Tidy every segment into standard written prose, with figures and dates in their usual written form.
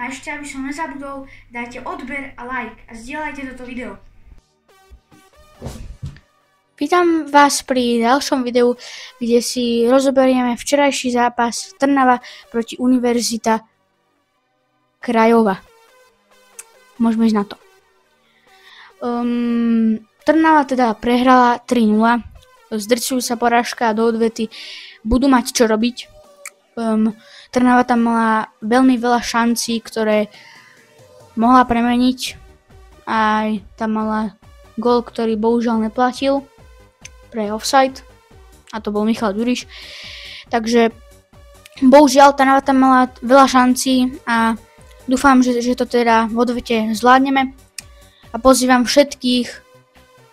A ešte, aby som nezabudol, dajte odber a like a zdieľajte toto video. Vítam vás pri ďalšom videu, kde si rozoberieme včerajší zápas Trnava proti Univerzita Krajova. Môžeme ísť na to. Trnava teda prehrala 3-0. Zdrcujú sa porážka do odvety. Budú mať čo robiť. Trnava tam mala veľmi veľa šancí, ktoré mohla premeniť. Aj tam mala gól, ktorý bohužiaľ neplatil pre offside. A to bol Michal Ďuriš. Takže bohužiaľ Trnava tam mala veľa šancí a dúfam, že to teda v odvete zvládneme. A pozývam všetkých,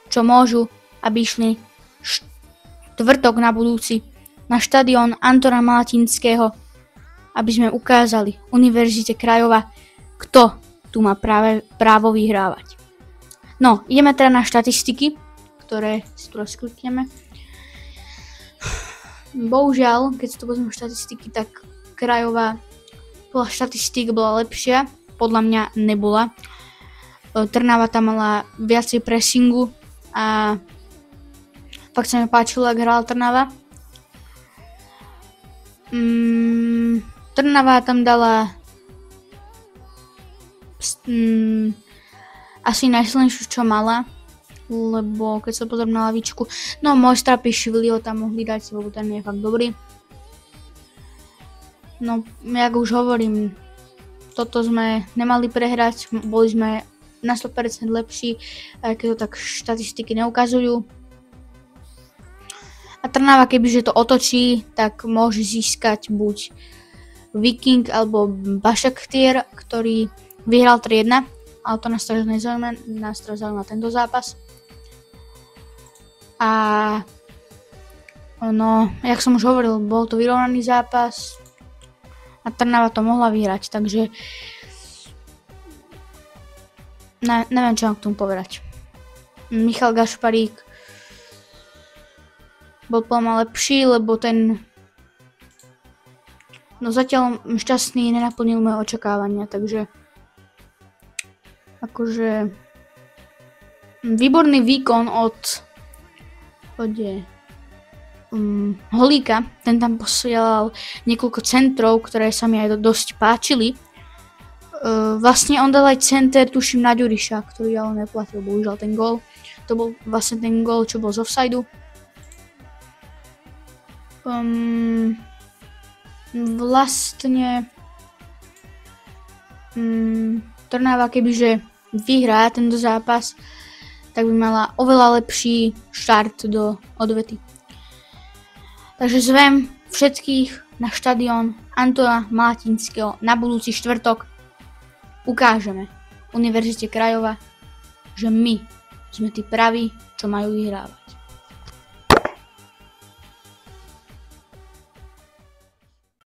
čo môžu, aby išli štvrtok na budúci na štadión Antona Malatinského, aby sme ukázali Univerzite Krajova, kto tu má právo vyhrávať. No, ideme teda na štatistiky, ktoré si tu rozklikneme. Bohužiaľ, keď si tu pozrieme štatistiky, tak Krajova podľa štatistík bola lepšia, podľa mňa nebola. Trnava tam mala viacej pressingu a fakt sa mi páčilo, ak hrala Trnava. Trnava tam dala asi najsilnejšiu, čo mala, lebo keď sa pozriem na lavičku, no Mojstra Pišvili ho tam mohli dať, lebo ten je fakt dobrý. No, jak už hovorím, toto sme nemali prehrať, boli sme na 100% lepší, aj keď to tak štatistiky neukazujú. A Trnava, kebyže to otočí, tak môže získať buď Viking alebo Başakşehir, ktorý vyhral 3-1, ale to nás teraz nezaujíma, nás teraz zaujíma tento zápas. A no, jak som už hovoril, bol to vyrovnaný zápas a Trnava to mohla vyhrať, takže neviem, čo mám k tomu povedať. Michal Gašparík bol podľa lepší, lebo ten zatiaľ šťastný nenaplnil moje očakávania, takže akože výborný výkon od Holíka, ten tam posielal niekoľko centrov, ktoré sa mi aj dosť páčili. Vlastne on dal aj center, tuším, na Ďuriša, ktorý ale neplatil, bohužiaľ ten gól. To bol vlastne ten gól, čo bol z offsideu. Vlastne Trnava, kebyže vyhrá tento zápas, tak by mala oveľa lepší štart do odvety. Takže zvem všetkých na štadión Antona Malatinského na budúci štvrtok. Ukážeme Univerzite Krajova, že my sme tí praví, čo majú vyhrávať.